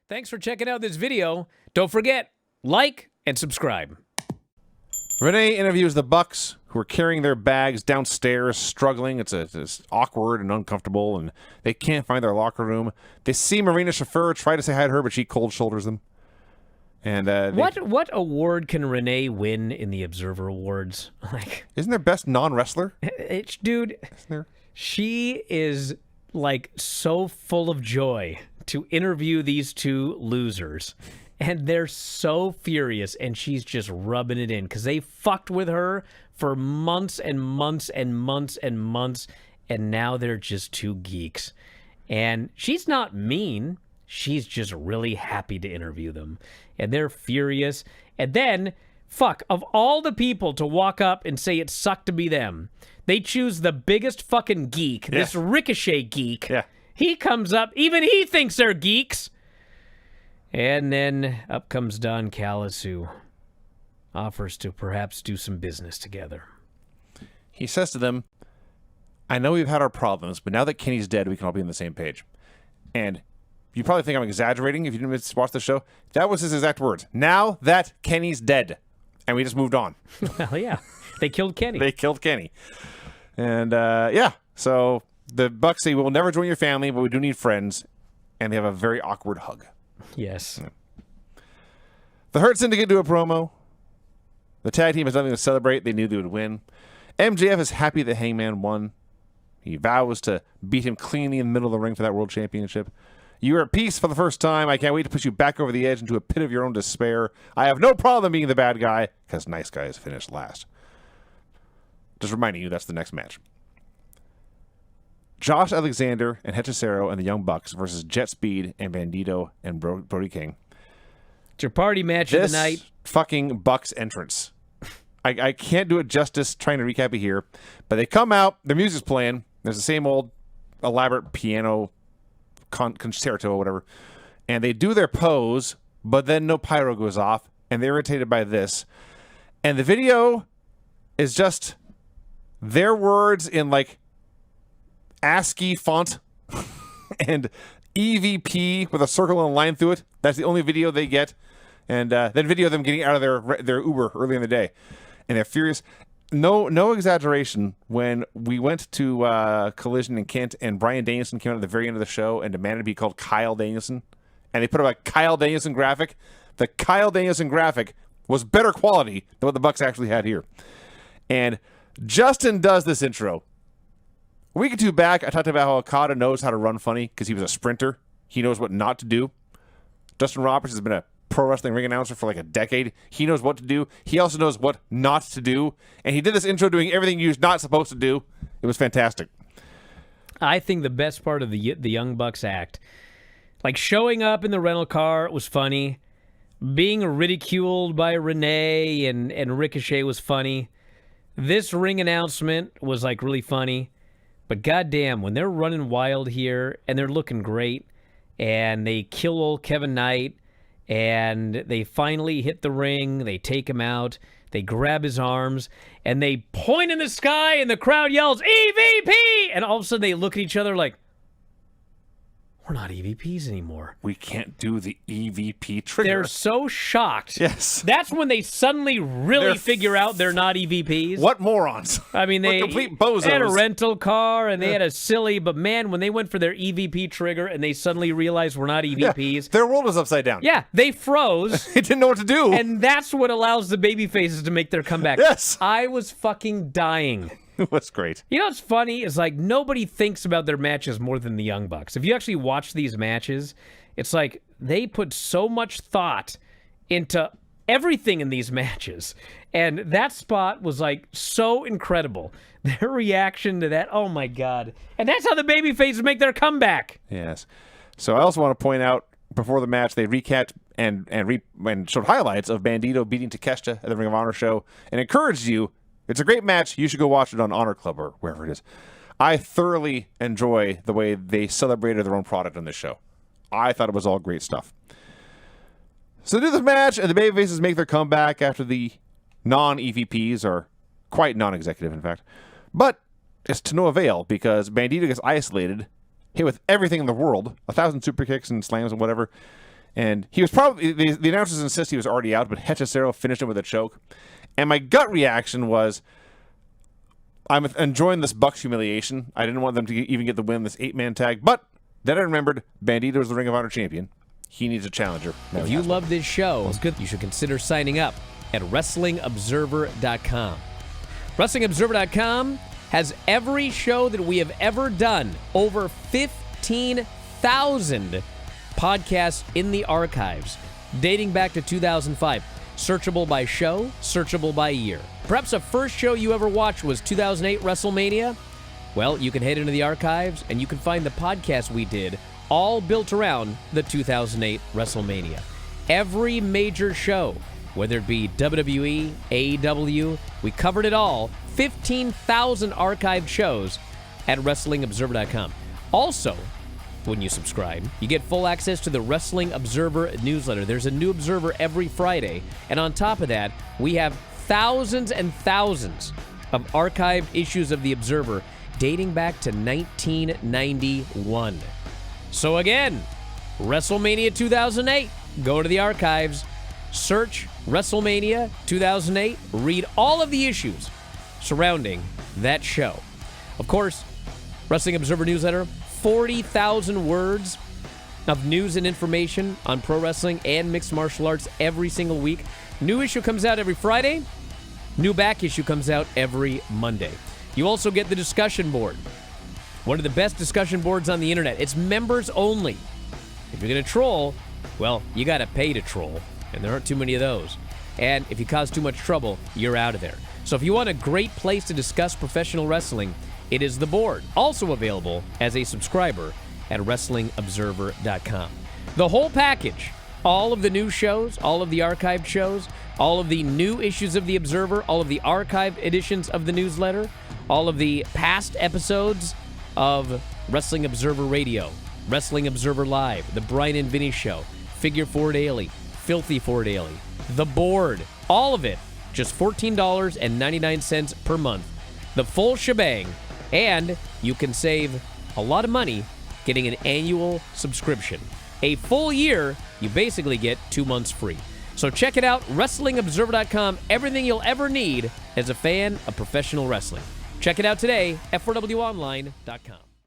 Thanks for checking out this video. Don't forget, like and subscribe. Renee interviews the Bucks, who are carrying their bags downstairs, struggling. It's awkward and uncomfortable, and they can't find their locker room. They see Marina Shafir, try to say hi to her, but she cold shoulders them. And what award can Renee win in the Observer Awards? Like, isn't there best non-wrestler? Dude, Isn't there? she is like so full of joy to interview these two losers. And they're so furious, and she's just rubbing it in because they fucked with her for months and months and months and months, and now they're just two geeks. And she's not mean. She's just really happy to interview them. And they're furious. And then, fuck, of all the people to walk up and say it sucked to be them, they choose the biggest fucking geek, this Ricochet geek. Yeah. He comes up, even he thinks they're geeks. And then up comes Don Callis, who offers to perhaps do some business together. He says to them, I know we've had our problems, but now that Kenny's dead, we can all be on the same page. And you probably think I'm exaggerating if you didn't watch the show. That was his exact words. Now that Kenny's dead. And we just moved on. Well, yeah. They killed Kenny. They killed Kenny. And, yeah. So the Bucks say, we'll never join your family, but we do need friends. And they have a very awkward hug. Yes. The Hurt Syndicate do a promo. The tag team has nothing to celebrate. They knew they would win. MJF is happy that Hangman won. He vows to beat him cleanly in the middle of the ring for that world championship. You are at peace for the first time. I can't wait to push you back over the edge into a pit of your own despair. I have no problem being the bad guy, because nice guys finish last. Just reminding you, that's the next match. Josh Alexander and Hechicero and the Young Bucks versus Jet Speed and Bandito and Brody King. It's your party match of the night. Fucking Bucks entrance. I can't do it justice trying to recap it here, but they come out, their music's playing, there's the same old elaborate piano concerto or whatever, and they do their pose, but then no pyro goes off, and they're irritated by this. And the video is just their words in like ASCII font and EVP with a circle and a line through it. That's the only video they get. And then video of them getting out of their Uber early in the day. And they're furious. No exaggeration. When we went to Collision in Kent and Bryan Danielson came out at the very end of the show and demanded to be called Kyle Danielson, and they put up a Kyle Danielson graphic, the Kyle Danielson graphic was better quality than what the Bucks actually had here. And Justin does this intro. A week or two back, I talked about how Okada knows how to run funny because he was a sprinter. He knows what not to do. Justin Roberts has been a pro wrestling ring announcer for like a decade. He knows what to do. He also knows what not to do. And he did this intro doing everything you're not supposed to do. It was fantastic. I think the best part of the Young Bucks act, like showing up in the rental car was funny. Being ridiculed by Renee and Ricochet was funny. This ring announcement was like really funny. But goddamn, when they're running wild here and they're looking great and they kill old Kevin Knight and they finally hit the ring, they take him out, they grab his arms and they point in the sky and the crowd yells, EVP! And all of a sudden they look at each other like, we're not EVPs anymore. We can't do the EVP trigger. They're so shocked. Yes. That's when they suddenly really figure out they're not EVPs. What morons. I mean, they complete bozos. had a rental car and they had a silly, but man, when they went for their EVP trigger and they suddenly realized we're not EVPs. Yeah, their world was upside down. Yeah, they froze. They didn't know what to do. And that's what allows the baby faces to make their comeback. Yes. I was fucking dying. It was great. You know what's funny is like nobody thinks about their matches more than the Young Bucks. If you actually watch these matches, it's like they put so much thought into everything in these matches. And that spot was like so incredible. Their reaction to that, oh my God. And that's how the baby faces make their comeback. Yes. So I also want to point out, before the match, they recapped and showed highlights of Bandito beating Takeshita at the Ring of Honor show and encouraged you. It's a great match. You should go watch it on Honor Club or wherever it is. I thoroughly enjoy the way they celebrated their own product on this show. I thought it was all great stuff. So they do this match, and the babyfaces make their comeback after the non-EVPs are quite non-executive, in fact. But it's to no avail because Bandito gets isolated, hit with everything in the world, 1,000 super kicks and slams and whatever, And he was probably, the announcers insist he was already out, but Hechicero finished him with a choke. And my gut reaction was, I'm enjoying this Bucks humiliation. I didn't want them to even get the win, this 8-man tag. But then I remembered, Bandito is the Ring of Honor champion. He needs a challenger. Now if you love this show, you should consider signing up at WrestlingObserver.com. WrestlingObserver.com has every show that we have ever done. Over 15,000 podcasts in the archives, dating back to 2005. Searchable by show, searchable by year. Perhaps the first show you ever watched was 2008 WrestleMania? Well, you can head into the archives and you can find the podcast we did, all built around the 2008 WrestleMania. Every major show, whether it be WWE, AEW, we covered it all. 15,000 archived shows at WrestlingObserver.com. Also, when you subscribe, you get full access to the Wrestling Observer newsletter. There's a new Observer every Friday. And on top of that, we have thousands and thousands of archived issues of the Observer dating back to 1991. So again, WrestleMania 2008. Go to the archives, search WrestleMania 2008, read all of the issues surrounding that show. Of course, Wrestling Observer newsletter, 40,000 words of news and information on pro wrestling and mixed martial arts every single week. New issue comes out every Friday. New back issue comes out every Monday. You also get the discussion board. One of the best discussion boards on the internet. It's members only. If you're going to troll, well, you got to pay to troll, and there aren't too many of those. And if you cause too much trouble, you're out of there. So if you want a great place to discuss professional wrestling, it is the board. Also available as a subscriber at WrestlingObserver.com. The whole package, all of the new shows, all of the archived shows, all of the new issues of the Observer, all of the archived editions of the newsletter, all of the past episodes of Wrestling Observer Radio, Wrestling Observer Live, The Bryan and Vinny Show, Figure 4 Daily, Filthy 4 Daily, The Board, all of it, just $14.99 per month. The full shebang. And you can save a lot of money getting an annual subscription. A full year, you basically get 2 months free. So check it out, WrestlingObserver.com, everything you'll ever need as a fan of professional wrestling. Check it out today, F4WOnline.com.